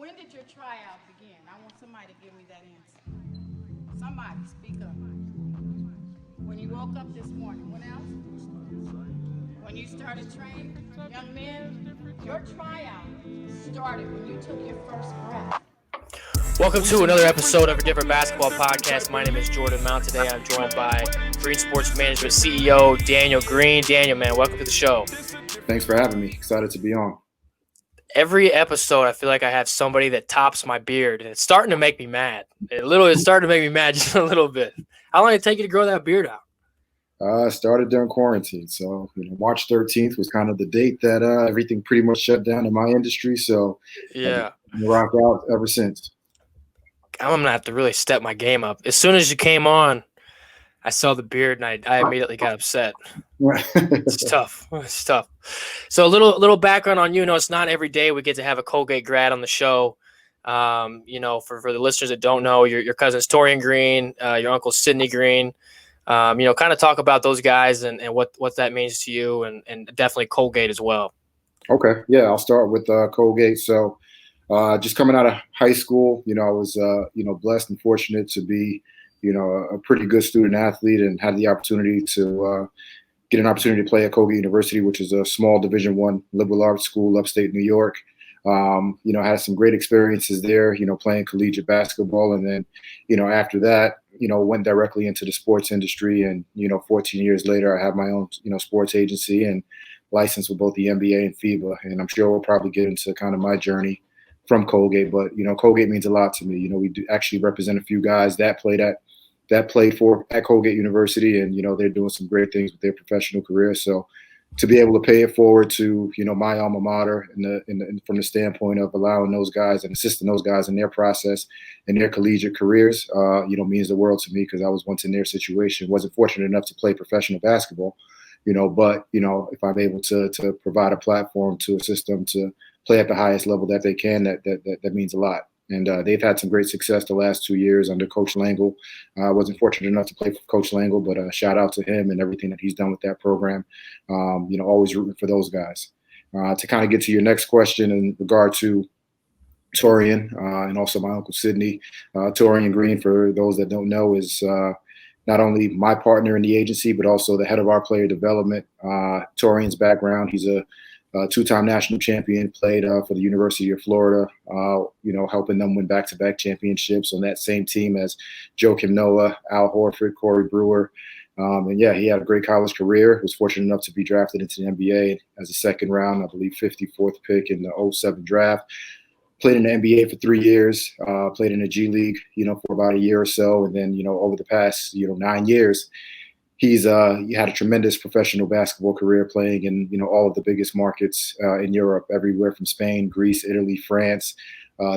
When did your tryout begin? I want somebody to give me that answer. Somebody, speak up. When you woke up this morning. When else? When you started training? Young men, your tryout started when you took your first breath. Welcome to another episode of a different basketball podcast. My name is Jordan Mount. Today I'm joined by Greensports Management CEO Daniel Green. Daniel, man, welcome to the show. Thanks for having me. Excited to be on. Every episode, I feel like I have somebody that tops my beard, and it's starting to make me mad. It's starting to make me mad just a little bit. How long did it take you to grow that beard out? I started during quarantine, so March 13th was kind of the date that everything pretty much shut down in my industry. So Yeah, I've been rock out ever since. I'm gonna have to really step my game up. As soon as you came on, I saw the beard and I immediately got upset. It's tough. It's tough. So a little background on you. It's not every day we get to have a Colgate grad on the show. For the listeners that don't know, your cousin's Torian Green, your uncle Sidney Green. Kind of talk about those guys and what that means to you and definitely Colgate as well. Okay, yeah, I'll start with Colgate. So just coming out of high school, I was blessed and fortunate to be a pretty good student athlete and had the opportunity to get an opportunity to play at Colgate University, which is a small Division I liberal arts school, upstate New York. Had some great experiences there, playing collegiate basketball. And then, after that, went directly into the sports industry. And, 14 years later, I have my own, sports agency and licensed with both the NBA and FIBA. And I'm sure we'll probably get into kind of my journey from Colgate. But, Colgate means a lot to me. We do actually represent a few guys that played at Colgate University, and they're doing some great things with their professional career. So to be able to pay it forward to my alma mater from the standpoint of allowing those guys and assisting those guys in their process and their collegiate careers, means the world to me, because I was once in their situation. Wasn't fortunate enough to play professional basketball, but if I'm able to provide a platform to assist them to play at the highest level that they can, that means a lot. And they've had some great success the last 2 years under Coach Langle. I wasn't fortunate enough to play for Coach Langle, but shout out to him and everything that he's done with that program. Always rooting for those guys. To kind of get to your next question in regard to Torian and also my uncle Sidney, Torian Green, for those that don't know, is not only my partner in the agency, but also the head of our player development. Torian's background, he's a two-time national champion, played for the University of Florida, helping them win back-to-back championships on that same team as Joakim Noah, Al Horford, Corey Brewer. He had a great college career. Was fortunate enough to be drafted into the NBA as a second round, I believe 54th pick in the 2007 draft. Played in the NBA for 3 years, played in the G League, for about a year or so. And then, over the past, 9 years, he had a tremendous professional basketball career playing in, all of the biggest markets in Europe, everywhere from Spain, Greece, Italy, France,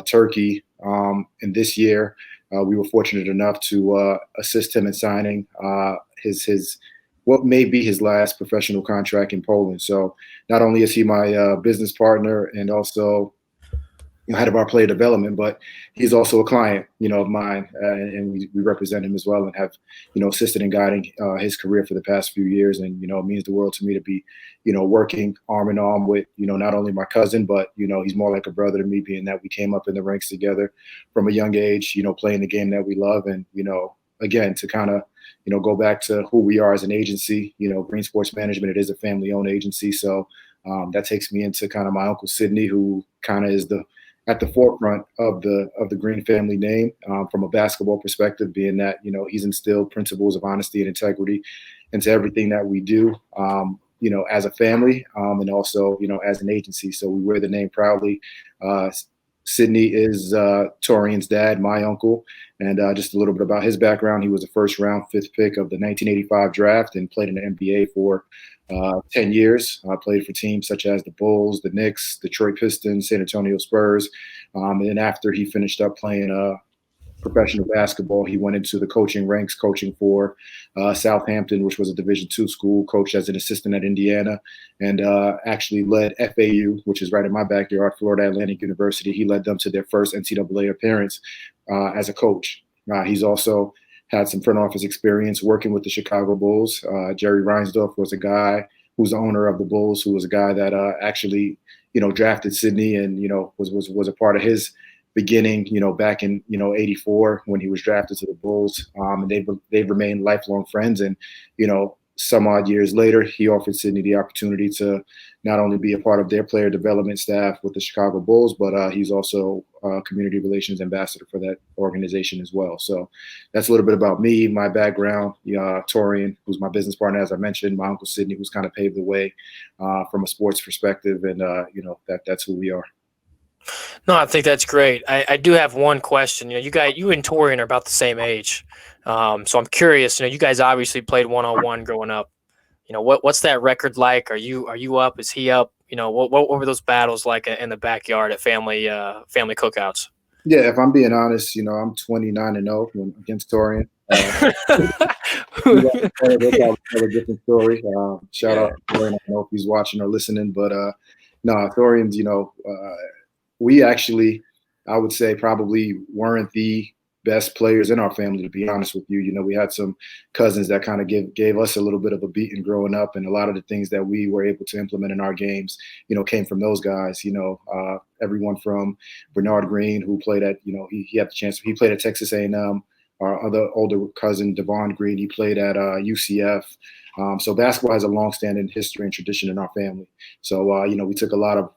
Turkey. And this year, we were fortunate enough to assist him in signing his what may be his last professional contract in Poland. So not only is he my business partner and also head of our player development, but he's also a client, of mine, and we represent him as well and have, assisted in guiding his career for the past few years. And, it means the world to me to be, working arm in arm with, not only my cousin, but, he's more like a brother to me, being that we came up in the ranks together from a young age, playing the game that we love. And, again, to kind of, go back to who we are as an agency, Greensports Management, it is a family-owned agency. So that takes me into kind of my uncle Sidney, who kind of is at the forefront of the Green family name from a basketball perspective, being that, he's instilled principles of honesty and integrity into everything that we do, as a family and also, as an agency. So we wear the name proudly. Sidney is Torian's dad, my uncle, and just a little bit about his background. He was a first-round 5th pick of the 1985 draft and played in the NBA for 10 years. Played for teams such as the Bulls, the Knicks, Detroit Pistons, San Antonio Spurs. And then after he finished up playing professional basketball, he went into the coaching ranks, coaching for Southampton, which was a Division II school, coached as an assistant at Indiana, and actually led FAU, which is right in my backyard, Florida Atlantic University. He led them to their first NCAA appearance as a coach. He's also had some front office experience working with the Chicago Bulls. Jerry Reinsdorf was a guy who's the owner of the Bulls, who was a guy that actually, drafted Sidney and, was a part of his beginning, back in, '84 when he was drafted to the Bulls. And they've remained lifelong friends. And, some odd years later, he offered Sidney the opportunity to not only be a part of their player development staff with the Chicago Bulls, but he's also community relations ambassador for that organization as well. So that's a little bit about me, my background. Torian, who's my business partner, as I mentioned, my uncle Sidney, who's kind of paved the way from a sports perspective, and that's who we are. No, I think that's great. I do have one question. You and Torian are about the same age, so I'm curious. You guys obviously played one-on-one growing up. What's that record like? Are you up? Is he up? What were those battles like in the backyard at family cookouts? Yeah, if I'm being honest, I'm 29-0 against Torian. That's a different story. Shout out to Torian. I don't know if he's watching or listening, but no, Torian's. We actually, I would say, probably weren't the best players in our family, to be honest with you. We had some cousins that kind of gave us a little bit of a beating growing up, and a lot of the things that we were able to implement in our games, came from those guys. Everyone from Bernard Green, who played at, he had the chance. He played at Texas A&M. Our other older cousin, Devon Green, he played at UCF. So basketball has a long-standing history and tradition in our family. So, we took a lot of,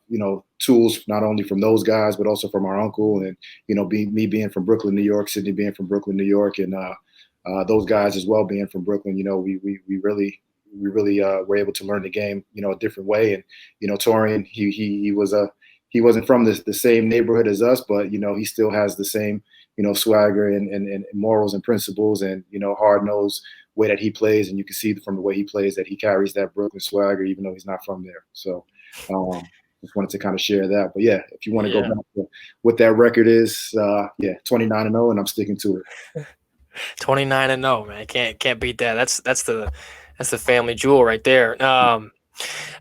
tools, not only from those guys, but also from our uncle and, me being from Brooklyn, New York, Sidney being from Brooklyn, New York, and those guys as well being from Brooklyn. We really were able to learn the game, a different way. And, Torian, he wasn't from the same neighborhood as us, but, he still has the same, swagger and morals and principles and, hard-nosed way that he plays. And you can see from the way he plays that he carries that Brooklyn swagger, even though he's not from there. So just wanted to kind of share that. But yeah, if you want to go back to what that record is, 29-0, and I'm sticking to it. 29-0, man. Can't beat that. That's the family jewel right there.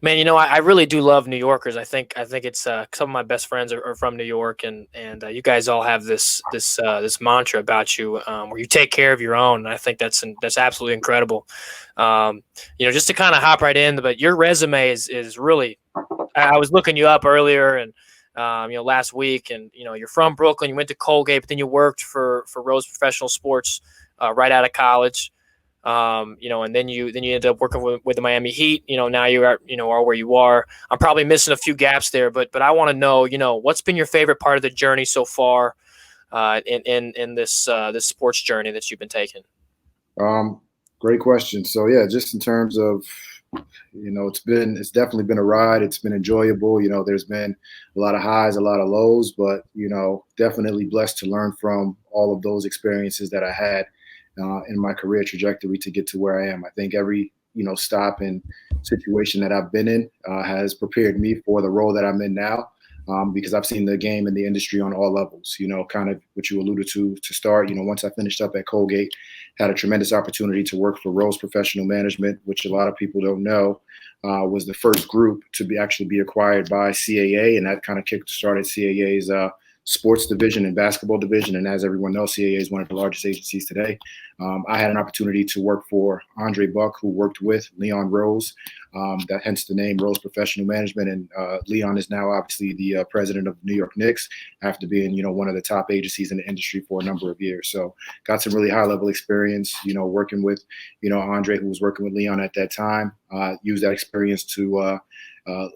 Man, I really do love New Yorkers. I think it's some of my best friends are from New York, and you guys all have this mantra about you, where you take care of your own. And I think that's absolutely incredible. Just to kind of hop right in, but your resume is really. I was looking you up earlier, and last week, and you're from Brooklyn. You went to Colgate, but then you worked for Rose Professional Sports right out of college. And then you ended up working with the Miami Heat. Now you are where you are. I'm probably missing a few gaps there, but I want to know, what's been your favorite part of the journey so far, in this sports journey that you've been taking? Great question. So yeah, just in terms of, it's definitely been a ride. It's been enjoyable. There's been a lot of highs, a lot of lows, but definitely blessed to learn from all of those experiences that I had in my career trajectory to get to where I am. I think every, stop and situation that I've been in has prepared me for the role that I'm in now, because I've seen the game and the industry on all levels, kind of what you alluded to start. Once I finished up at Colgate, had a tremendous opportunity to work for Rose Professional Management, which a lot of people don't know, was the first group to actually be acquired by CAA, and that kind of kick-started CAA's sports division and basketball division. And as everyone knows, CAA is one of the largest agencies today. I had an opportunity to work for Andre Buck, who worked with Leon Rose, that hence the name Rose Professional Management. And Leon is now obviously the president of New York Knicks after being, one of the top agencies in the industry for a number of years. So got some really high level experience, working with, Andre, who was working with Leon at that time, used that experience to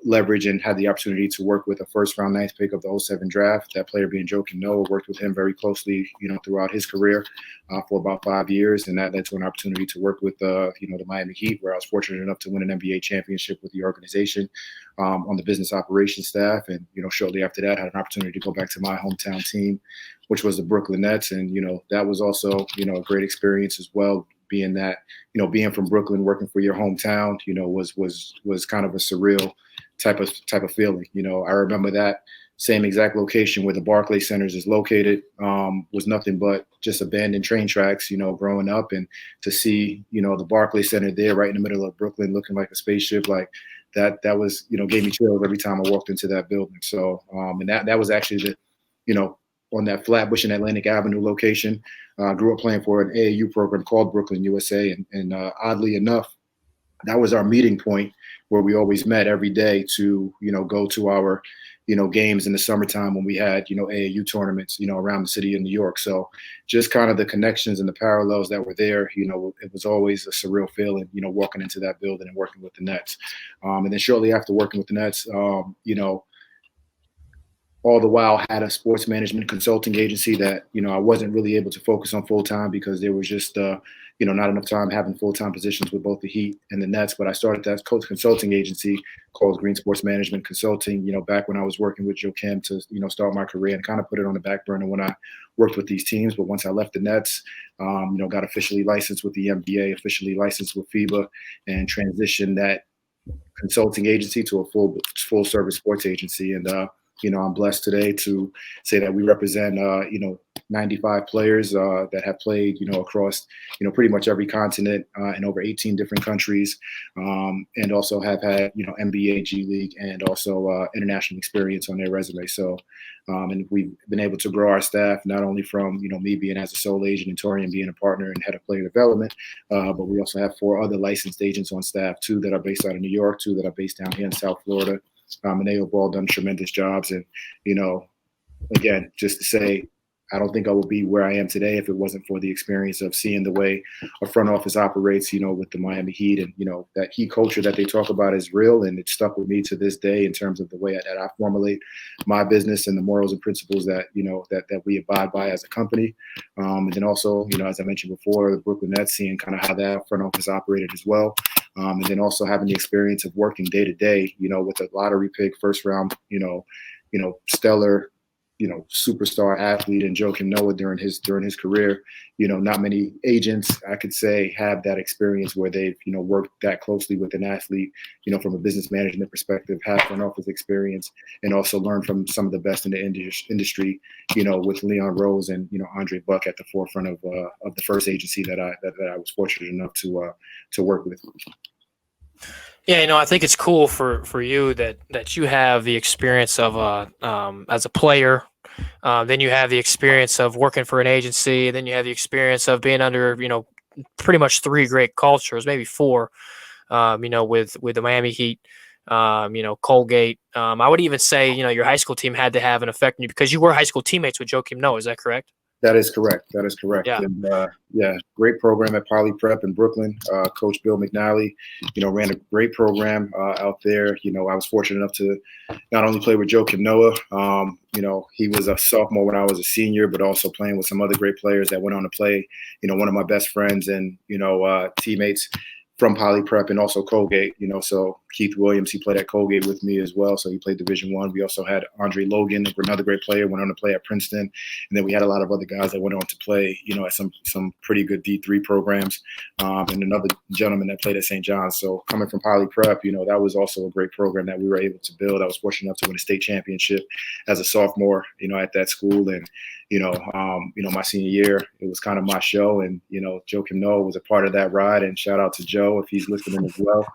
leverage and had the opportunity to work with a first-round 9th pick of the 2007 draft. That player being Joakim Noah, worked with him very closely, throughout his career for about 5 years, and that led to an opportunity to work with, the Miami Heat, where I was fortunate enough to win an NBA championship with the organization on the business operations staff. And shortly after that, had an opportunity to go back to my hometown team, which was the Brooklyn Nets, and that was also a great experience as well. Being that, being from Brooklyn, working for your hometown, was kind of a surreal type of feeling. I remember that same exact location where the Barclays Centers is located was nothing but just abandoned train tracks, growing up, and to see, the Barclays Center there right in the middle of Brooklyn looking like a spaceship, like that was, gave me chills every time I walked into that building. So, and that was actually on that Flatbush and Atlantic Avenue location. Grew up playing for an AAU program called Brooklyn USA. And oddly enough, that was our meeting point where we always met every day to, go to our, games in the summertime when we had, AAU tournaments, around the city of New York. So just kind of the connections and the parallels that were there, it was always a surreal feeling, walking into that building and working with the Nets. And then shortly after working with the Nets, all the while had a sports management consulting agency that, I wasn't really able to focus on full time because there was just, not enough time having full-time positions with both the Heat and the Nets. But I started that consulting agency called Greensports Management Consulting, back when I was working with Joe Kim to, start my career, and kind of put it on the back burner when I worked with these teams. But once I left the Nets, got officially licensed with the NBA, officially licensed with FIBA, and transitioned that consulting agency to a full service sports agency. And, I'm blessed today to say that we represent, 95 players that have played, across, pretty much every continent in over 18 different countries, and also have had, NBA, G League, and also international experience on their resume. So, and we've been able to grow our staff, not only from, me being as a sole agent and Torian being a partner and head of player development, but we also have 4 other licensed agents on staff, 2 that are based out of New York, 2 that are based down here in South Florida. And they have all done tremendous jobs. And, again, just to say, I don't think I would be where I am today if it wasn't for the experience of seeing the way a front office operates, with the Miami Heat. And, that Heat culture that they talk about is real, and it's stuck with me to this day in terms of the way that I formulate my business and the morals and principles that, that we abide by as a company. And then also, as I mentioned before, the Brooklyn Nets, seeing kind of how that front office operated as well. And then also having the experience of working day to day, with a lottery pick, first round, stellar, superstar athlete and Joakim Noah during his career. Not many agents, I could say, have that experience where they've, worked that closely with an athlete, from a business management perspective, have front office experience, and also learn from some of the best in the industry, with Leon Rose and, Andre Buck at the forefront of the first agency that I was fortunate enough to work with. Yeah, I think it's cool for you that you have the experience of as a player. Then you have the experience of working for an agency. Then you have the experience of being under, pretty much 3 great cultures, maybe 4, with the Miami Heat, Colgate. I would even say, your high school team had to have an effect on you because you were high school teammates with Joakim Noah. Is that correct? That is correct. Yeah. And, great program at Poly Prep in Brooklyn. Coach Bill McNally, ran a great program out there. I was fortunate enough to not only play with Joakim Noah, he was a sophomore when I was a senior, but also playing with some other great players that went on to play. One of my best friends and, teammates from Poly Prep, and also Colgate, so Keith Williams, he played at Colgate with me as well. So he played Division I. We also had Andre Logan, another great player, went on to play at Princeton. And then we had a lot of other guys that went on to play, at some pretty good D3 programs, and another gentleman that played at St. John's. So coming from Poly Prep, that was also a great program that we were able to build. I was fortunate enough to win a state championship as a sophomore, at that school. And, my senior year, it was kind of my show. And, Joakim Noah was a part of that ride. And shout out to Joe if he's listening as well.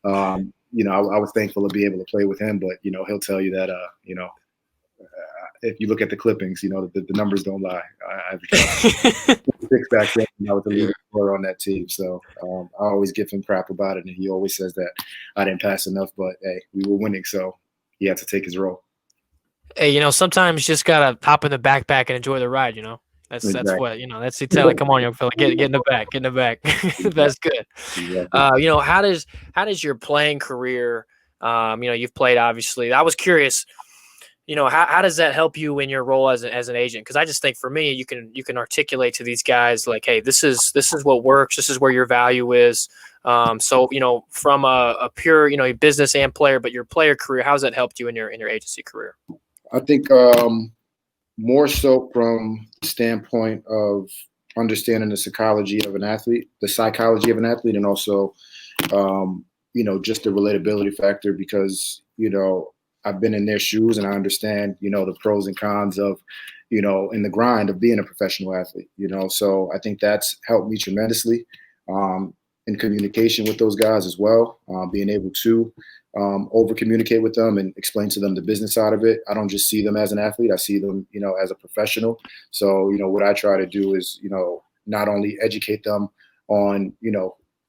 I was thankful to be able to play with him, but, he'll tell you that, if you look at the clippings, the numbers don't lie. I was 6 back then, and I was the leading scorer on that team. So I always give him crap about it. And he always says that I didn't pass enough, but hey, we were winning. So he had to take his role. Hey, sometimes you just got to hop in the backpack and enjoy the ride, That's Exactly. what that's the tell. Like, come on, young fella, get in the back. That's good. Exactly. How does your playing career? You've played, obviously. I was curious. How does that help you in your role as an agent? Because I just think for me, you can articulate to these guys like, hey, this is what works. This is where your value is. So from a pure business and player, but your player career, how's that helped you in your agency career? I think more so from the standpoint of understanding the psychology of an athlete, and also, just the relatability factor because, I've been in their shoes and I understand, the pros and cons of, in the grind of being a professional athlete, so I think that's helped me tremendously in communication with those guys as well, being able to over communicate with them and explain to them the business side of it. I don't just see them as an athlete. I see them, as a professional. So, what I try to do is, not only educate them on,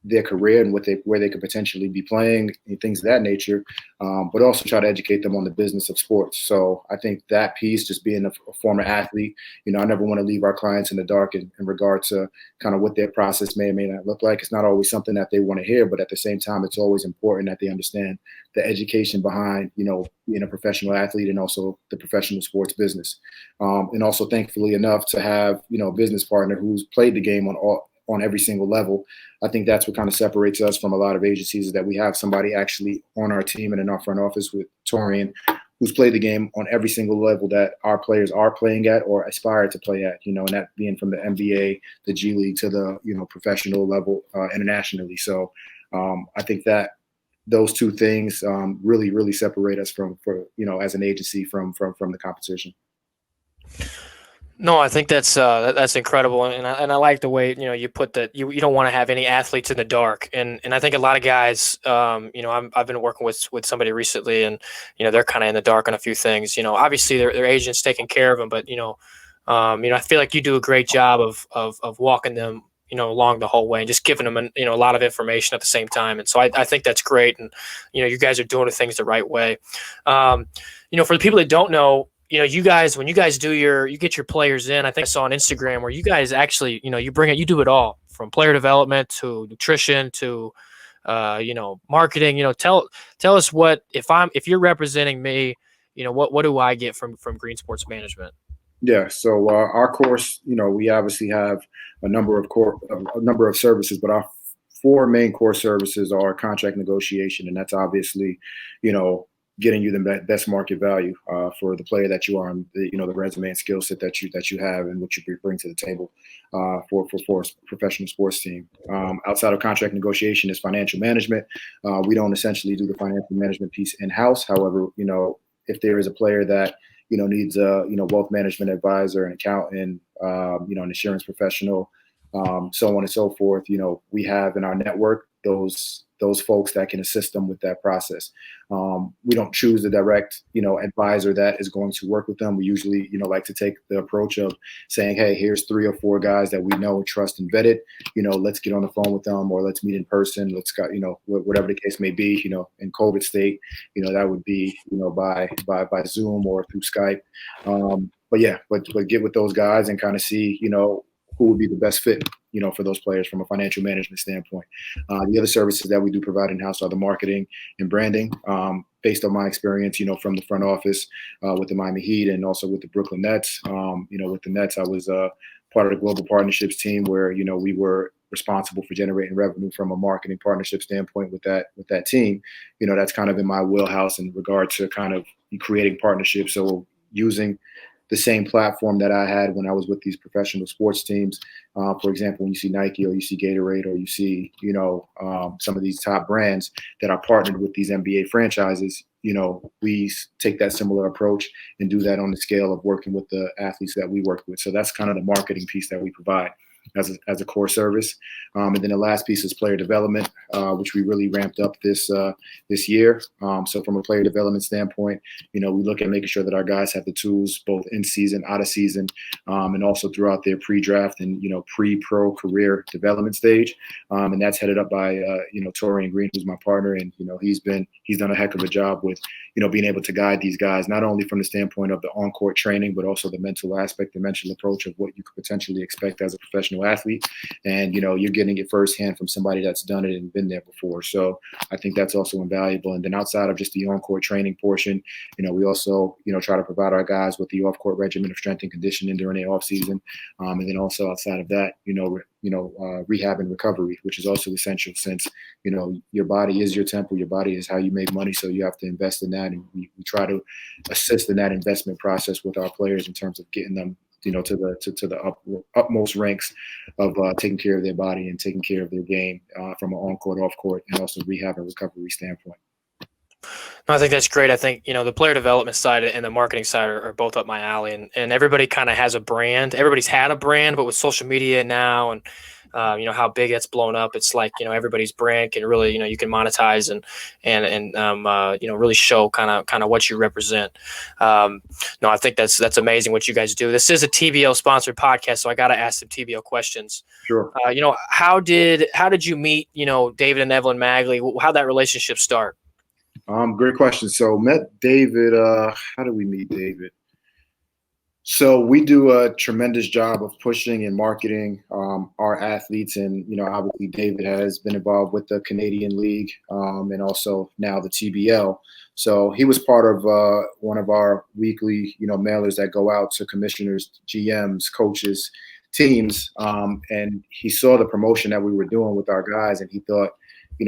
their career and where they could potentially be playing and things of that nature, but also try to educate them on the business of sports. So I think that piece, just being a former athlete, I never want to leave our clients in the dark in regard to kind of what their process may or may not look like. It's not always something that they want to hear, but at the same time, it's always important that they understand the education behind, being a professional athlete and also the professional sports business. And also, thankfully enough, to have, a business partner who's played the game on every single level. I think that's what kind of separates us from a lot of agencies, is that we have somebody actually on our team and in our front office with Torian, who's played the game on every single level that our players are playing at or aspire to play at, and that being from the NBA, the G League to the, professional level internationally. So I think that those two things really, really separate us as an agency from the competition. No, I think that's incredible, and I like the way you put that. You don't want to have any athletes in the dark, and I think a lot of guys, I've been working with somebody recently, and they're kind of in the dark on a few things. Obviously their agents taking care of them, but I feel like you do a great job of walking them along the whole way and just giving them a lot of information at the same time, and so I think that's great, and you guys are doing the things the right way. For the people that don't know. You guys, when you guys you get your players in, I think I saw on Instagram where you guys actually, you do it all from player development to nutrition to, marketing. Tell us if you're representing me, what do I get from Greensports Management? Yeah. So our course, we obviously have a number of services, but our 4 main core services are contract negotiation, and that's obviously, getting you the best market value for the player that you are, and the resume and skill set that you have, and what you bring to the table for a professional sports team. Outside of contract negotiation is financial management. We don't essentially do the financial management piece in house. However, if there is a player that needs a wealth management advisor, an accountant, an insurance professional, so on and so forth, we have in our network those folks that can assist them with that process. We don't choose the direct, advisor that is going to work with them. We usually, like to take the approach of saying, hey, here's 3 or 4 guys that we know, trust, and vetted. Let's get on the phone with them, or let's meet in person. Let's go, whatever the case may be. In COVID state, that would be, by Zoom or through Skype. But get with those guys and kind of see, who would be the best fit, for those players from a financial management standpoint. The other services that we do provide in-house are the marketing and branding. Based on my experience, from the front office with the Miami Heat and also with the Brooklyn Nets. With the Nets, I was part of the global partnerships team where, we were responsible for generating revenue from a marketing partnership standpoint with that team. That's kind of in my wheelhouse in regard to kind of creating partnerships. So using the same platform that I had when I was with these professional sports teams. For example, when you see Nike or you see Gatorade or you see, some of these top brands that are partnered with these NBA franchises, we take that similar approach and do that on the scale of working with the athletes that we work with. So that's kind of the marketing piece that we provide as a core service. And then the last piece is player development, which we really ramped up this year. So from a player development standpoint, we look at making sure that our guys have the tools both in season, out of season, and also throughout their pre-draft and, pre-pro career development stage. And that's headed up by, Torian Green, who's my partner. And, he's done a heck of a job with, being able to guide these guys, not only from the standpoint of the on-court training, but also the mental aspect, the mental approach of what you could potentially expect as a professional athlete. And, you're getting it firsthand from somebody that's done it and been there before. So I think that's also invaluable. And then outside of just the on-court training portion, we also, try to provide our guys with the off-court regimen of strength and conditioning during the off season. And then also outside of that, rehab and recovery, which is also essential since, your body is your temple, your body is how you make money. So you have to invest in that. And we try to assist in that investment process with our players in terms of getting them, to the utmost ranks of taking care of their body and taking care of their game from an on-court, off-court, and also rehab and recovery standpoint. No, I think that's great. I think, the player development side and the marketing side are both up my alley, and everybody kind of has a brand. Everybody's had a brand, but with social media now and how big it's blown up. It's like, everybody's brand can really, you can monetize and really show kind of what you represent. No, I think that's amazing what you guys do. This is a TBL sponsored podcast, so I got to ask some TBL questions. Sure. How did you meet, David and Evelyn Magley? How'd that relationship start? Great question. So met David. How did we meet David? So we do a tremendous job of pushing and marketing our athletes, and obviously David has been involved with the Canadian League and also now the TBL. So he was part of one of our weekly mailers that go out to commissioners, GMs, coaches, teams, and he saw the promotion that we were doing with our guys, and he thought,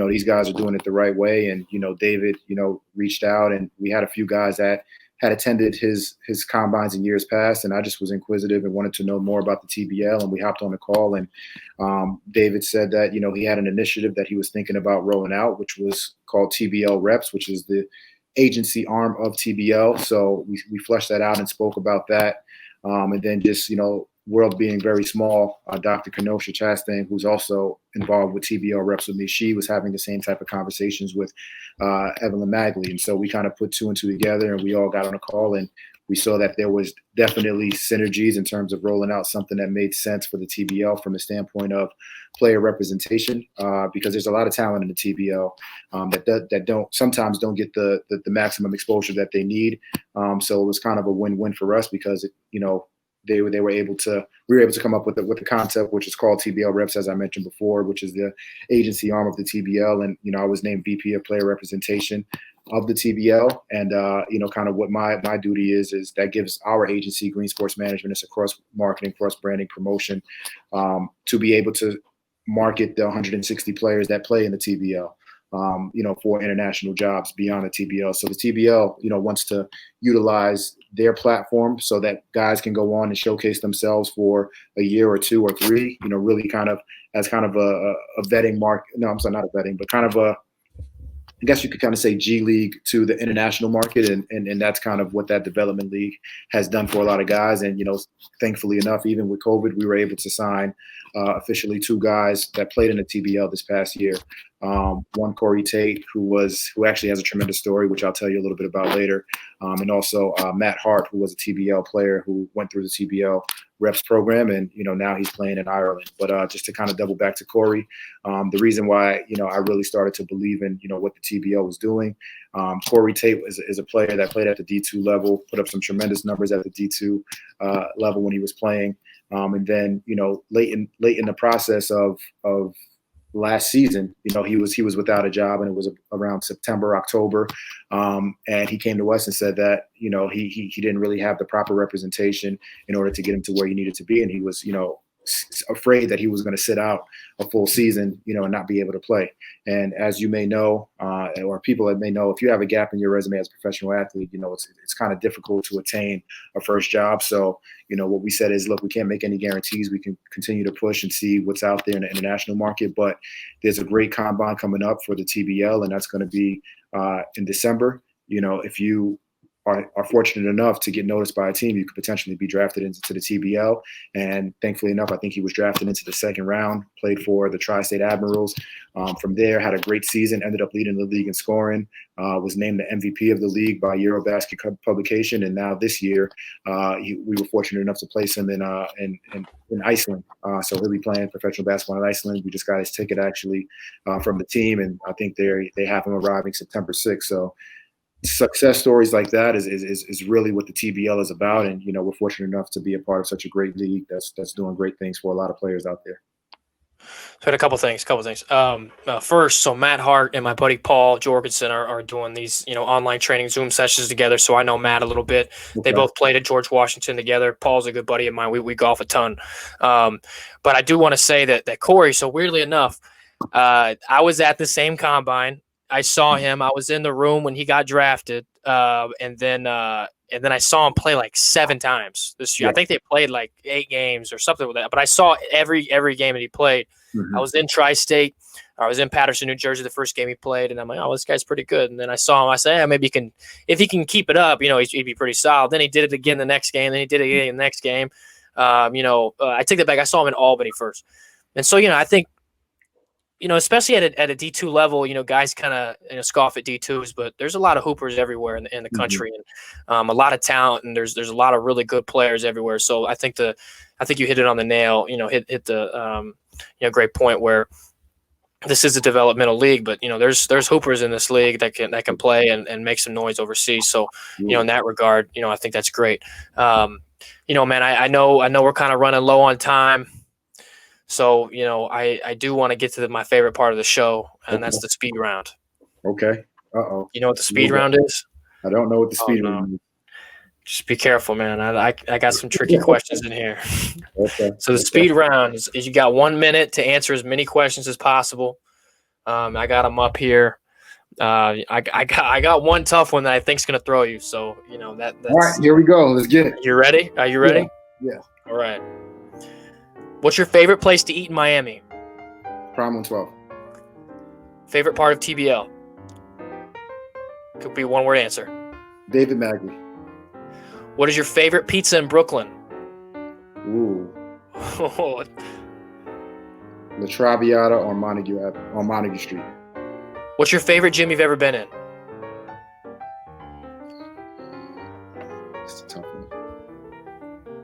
these guys are doing it the right way. And David reached out, and we had a few guys that had attended his combines in years past, and I just was inquisitive and wanted to know more about the TBL, and we hopped on the call, and David said that he had an initiative that he was thinking about rolling out, which was called TBL Reps, which is the agency arm of TBL. So we fleshed that out and spoke about that, and then just world being very small, Dr. Kenosha Chastain, who's also involved with TBL Reps with me, she was having the same type of conversations with Evelyn Magley. And so we kind of put two and two together, and we all got on a call, and we saw that there was definitely synergies in terms of rolling out something that made sense for the TBL from a standpoint of player representation, because there's a lot of talent in the TBL that sometimes don't get the maximum exposure that they need. So it was kind of a win-win for us, because we were able to come up with the concept, which is called TBL Reps, as I mentioned before, which is the agency arm of the TBL. And, I was named VP of Player Representation of the TBL. And, kind of what my duty is that gives our agency, Greensports Management, it's a cross-marketing, cross-branding promotion, to be able to market the 160 players that play in the TBL. For international jobs beyond the TBL. So the TBL, wants to utilize their platform so that guys can go on and showcase themselves for a year or two or three, really kind of as kind of a vetting mark. No, I'm sorry, not a vetting, but kind of I guess you could kind of say G League to the international market. And that's kind of what that development league has done for a lot of guys. And, thankfully enough, even with COVID, we were able to sign officially two guys that played in the TBL this past year. One, Corey Tate, who actually has a tremendous story, which I'll tell you a little bit about later. And also Matt Hart, who was a TBL player who went through the TBL Reps program, and now he's playing in Ireland. But just to kind of double back to Corey, the reason why I really started to believe in what the TBL was doing. Corey Tate is a player that played at the D2 level, put up some tremendous numbers at the D2 level when he was playing, and then late in the process of last season, he was without a job, and it was around September, October, and he came to us and said that he didn't really have the proper representation in order to get him to where he needed to be, and he was afraid that he was going to sit out a full season, and not be able to play. And as you may know, or people that may know, if you have a gap in your resume as a professional athlete, it's kind of difficult to attain a first job. So, what we said is, look, we can't make any guarantees. We can continue to push and see what's out there in the international market, but there's a great combine coming up for the TBL, and that's going to be in December. If you are fortunate enough to get noticed by a team, you could potentially be drafted into the TBL. And thankfully enough, I think he was drafted into the second round, played for the Tri-State Admirals. From there, had a great season, ended up leading the league in scoring, was named the MVP of the league by Eurobasket publication. And now this year, we were fortunate enough to place him in Iceland. So he'll be playing professional basketball in Iceland. We just got his ticket actually from the team, and I think they have him arriving September 6th. So success stories like that is really what the TBL is about, and we're fortunate enough to be a part of such a great league that's doing great things for a lot of players out there. So I had a couple things. First, so Matt Hart and my buddy Paul Jorgensen are doing these online training Zoom sessions together. So I know Matt a little bit. Okay. They both played at George Washington together. Paul's a good buddy of mine. We golf a ton. But I do want to say that Corey. So weirdly enough, I was at the same combine. I saw him. I was in the room when he got drafted, and then I saw him play like 7 times this year. Yeah. I think they played like 8 games or something with that. But I saw every game that he played. Mm-hmm. I was in Tri-State. I was in Patterson, New Jersey, the first game he played, and I'm like, oh, this guy's pretty good. And then I saw him. I said, maybe if he can keep it up, he'd be pretty solid. Then he did it again the next game. Then he did it again the next game. I take that back. I saw him in Albany first. And so, I think, especially at a D2 level, guys kind of scoff at D2s, but there's a lot of hoopers everywhere in the Mm-hmm. country, and a lot of talent, and there's a lot of really good players everywhere. So I think you hit it on the nail. Hit the great point where this is a developmental league, but there's hoopers in this league that can play and make some noise overseas. So in that regard, I think that's great. Man, I know we're kind of running low on time. So, I do want to get to my favorite part of the show, and that's the speed round. Okay. Uh-oh. You know what the speed round is? I don't know what the speed round is. Just be careful, man. I got some tricky questions in here. Okay. So the speed round is you got 1 minute to answer as many questions as possible. I got them up here. I got one tough one that I think is going to throw you. So, that's all right, here we go. Let's get it. You ready? Are you ready? Yeah. All right. What's your favorite place to eat in Miami? Prime 112. Favorite part of TBL? Could be one word answer. David Magley. What is your favorite pizza in Brooklyn? Ooh. La Traviata on Montague Street. What's your favorite gym you've ever been in? It's a tough one.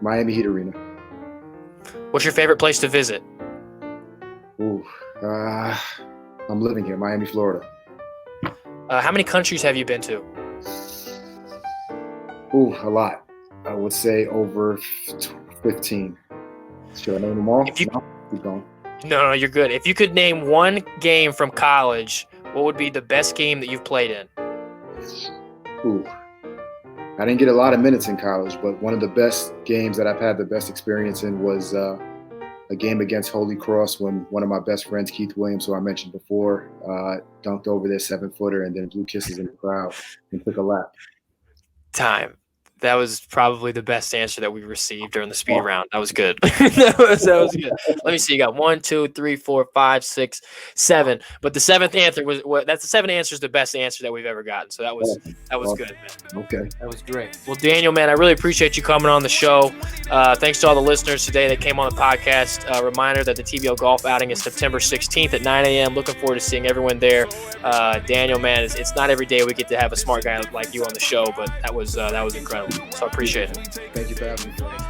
Miami Heat Arena. What's your favorite place to visit? Ooh. I'm living here, Miami, Florida. How many countries have you been to? Ooh, a lot. I would say over 15. Should I name them all? No, keep going. No, you're good. If you could name one game from college, what would be the best game that you've played in? Ooh. I didn't get a lot of minutes in college, but one of the best games that I've had the best experience in was a game against Holy Cross when one of my best friends, Keith Williams, who I mentioned before, dunked over their 7-footer and then blew kisses in the crowd and took a lap. Time. That was probably the best answer that we received during the speed round. That was good. that was good. Let me see. You got 1, 2, 3, 4, 5, 6, 7. But the seventh answer was that's the 7 answers the best answer that we've ever gotten. So that was good, man. Okay. That was great. Well, Daniel, man, I really appreciate you coming on the show. Thanks to all the listeners today that came on the podcast. Reminder that the TBO golf outing is September 16th at 9 a.m. Looking forward to seeing everyone there. Daniel, man, it's not every day we get to have a smart guy like you on the show, but that was incredible. So I appreciate it. Thank you for having me.